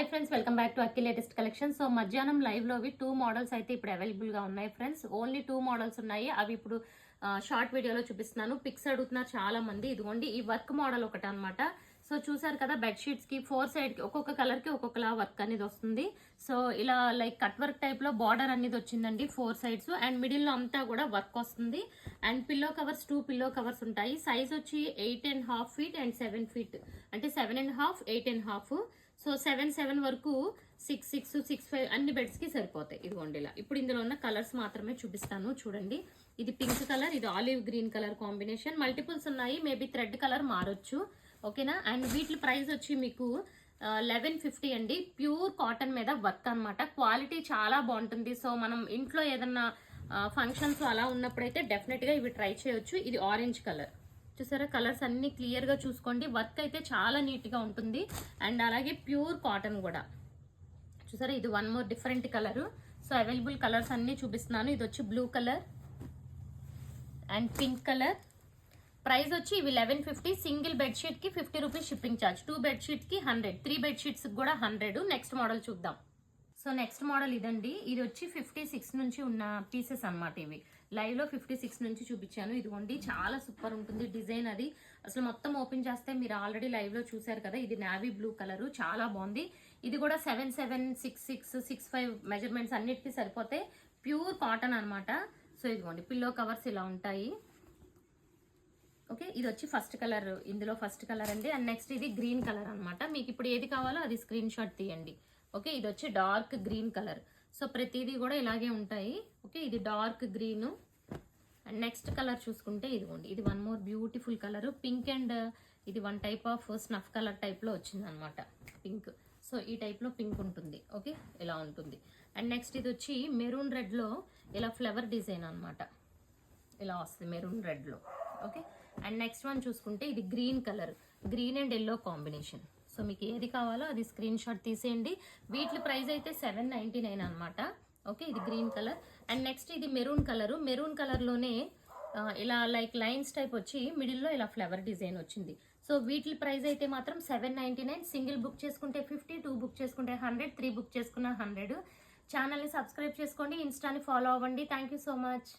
Hi friends, welcome back to Akki latest collection. So మధ్యాహ్నం live లోవి 2 models అయితే ఇప్పుడు available గా ఉన్నాయి ఫ్రెండ్స్. ఓన్లీ 2 మోడల్స్ ఉన్నాయి. అవి ఇప్పుడు షార్ట్ వీడియోలో చూపిస్తున్నాను. పిక్స్ అడుగుతున్నారు చాలా మంది. ఇదిగోండి ఈ వర్క్ మోడల్ ఒకటి అనమాట. సో చూసారు కదా, బెడ్ షీట్స్ కి 4 సైడ్ కి ఒక్కొక్క కలర్ కి ఒక్కొక్కలా వర్క్ అనేది వస్తుంది. సో ఇలా లైక్ కట్ వర్క్ టైప్ లో బార్డర్ అనేది వచ్చిందండి 4 సైడ్స్. అండ్ మిడిల్ లో అంతా కూడా వర్క్ వస్తుంది. And pillow covers 2 pillow covers ఉంటాయి. సైజ్ వచ్చి 8.5 feet అండ్ 7 feet, అంటే 7.5, 8.5. సో 7 వరకు 6, 5 అన్ని బెడ్స్ కి సరిపోతాయి. ఇదిగోండి ఇలా. ఇప్పుడు ఇందులో ఉన్న కలర్స్ మాత్రమే చూపిస్తాను చూడండి. ఇది పింక్ కలర్, ఇది olive green colour combination. Multiples ఉన్నాయి, మేబీ థ్రెడ్ కలర్ మారొచ్చు. ఓకేనా. అండ్ వీటి ప్రైస్ వచ్చి మీకు 1150 అండి. ప్యూర్ కాటన్ మీద వర్క్ అనమాట. క్వాలిటీ చాలా బాగుంటుంది. సో మనం ఇంట్లో ఏదన్నా ఫంక్షన్స్ అలా ఉన్నప్పుడైతే డెఫినెట్ గా ఇవి ట్రై చేయొచ్చు. ఇది ఆరెంజ్ కలర్. చూసారా, కలర్స్ అన్ని క్లియర్ గా చూసుకోండి. వర్క్ అయితే చాలా నీట్ గా ఉంటుంది. అండ్ అలాగే ప్యూర్ కాటన్ కూడా. చూసారా, ఇది one more different colour. So available colours అన్ని చూపిస్తున్నాను. ఇది వచ్చి blue colour and pink colour. Price వచ్చి ఇవి 1150. సింగిల్ బెడ్ షీట్ కి 50 rupees shipping charge. 2 bed sheet కి 100, 3 బెడ్ షీట్స్ కూడా 100. నెక్స్ట్ మోడల్ చూద్దాం. సో నెక్స్ట్ మోడల్ ఇదండి. ఇది వచ్చి 56 నుంచి ఉన్న పీసెస్ అనమాట. ఇవి లైవ్ లో 56 నుంచి చూపించాను. ఇదిగోండి, చాలా సూపర్ ఉంటుంది డిజైన్. అది అసలు మొత్తం ఓపెన్ చేస్తే మీరు ఆల్రెడీ లైవ్ లో చూసారు కదా. ఇది నావీ బ్లూ కలర్, చాలా బాగుంది. ఇది కూడా 7, 6, 6, 5 మెజర్మెంట్స్ అన్నిటికీ సరిపోతాయి. ప్యూర్ కాటన్ అనమాట. సో ఇదిగోండి, పిల్లో కవర్స్ ఇలా ఉంటాయి. ఓకే, ఇది వచ్చి ఫస్ట్ కలర్. ఇందులో ఫస్ట్ కలర్ అండి. అండ్ నెక్స్ట్ ఇది గ్రీన్ కలర్ అనమాట. మీకు ఇప్పుడు ఏది కావాలో అది స్క్రీన్ షాట్ తీయండి. ఓకే, ఇది వచ్చి డార్క్ గ్రీన్ కలర్. సో ప్రతిదీ కూడా ఇలాగే ఉంటాయి. ఓకే, ఇది dark green. And next colour చూసుకుంటే ఇదిగోండి, ఇది one more beautiful colour. Pink and ఇది one type of snuff colour type లో వచ్చింది అనమాట. పింక్. సో ఈ టైప్ లో పింక్ ఉంటుంది. ఓకే, ఇలా ఉంటుంది. అండ్ నెక్స్ట్ ఇది వచ్చి మెరూన్ రెడ్ లో ఇలా ఫ్లవర్ డిజైన్ అనమాట. ఇలా వస్తుంది మెరూన్ రెడ్ లో. ఓకే, అండ్ నెక్స్ట్ వన్ చూసుకుంటే ఇది green colour, green and yellow combination. So మీకు ఏది కావాలో అది స్క్రీన్ షాట్ తీసేయండి. వీటి ప్రైస్ అయితే 799 అనమాట. ఓకే, ఇది గ్రీన్ కలర్. అండ్ నెక్స్ట్ ఇది మెరూన్ కలర్. మెరూన్ కలర్ లోనే ఇలా లైక్ లైన్స్ టైప్ వచ్చి మిడిల్ లో ఇలా ఫ్లవర్ డిజైన్ వచ్చింది. సో వీటి ప్రైస్ అయితే మాత్రం 799. సింగిల్ బుక్ చేసుకుంటే 50, 2 బుక్ చేసుకుంటే 100, 3 బుక్ చేసుకున్న 100. ఛానల్ ని సబ్స్క్రైబ్ చేసుకోండి, ఇన్స్టాని ఫాలో అవ్వండి. Thank you so much.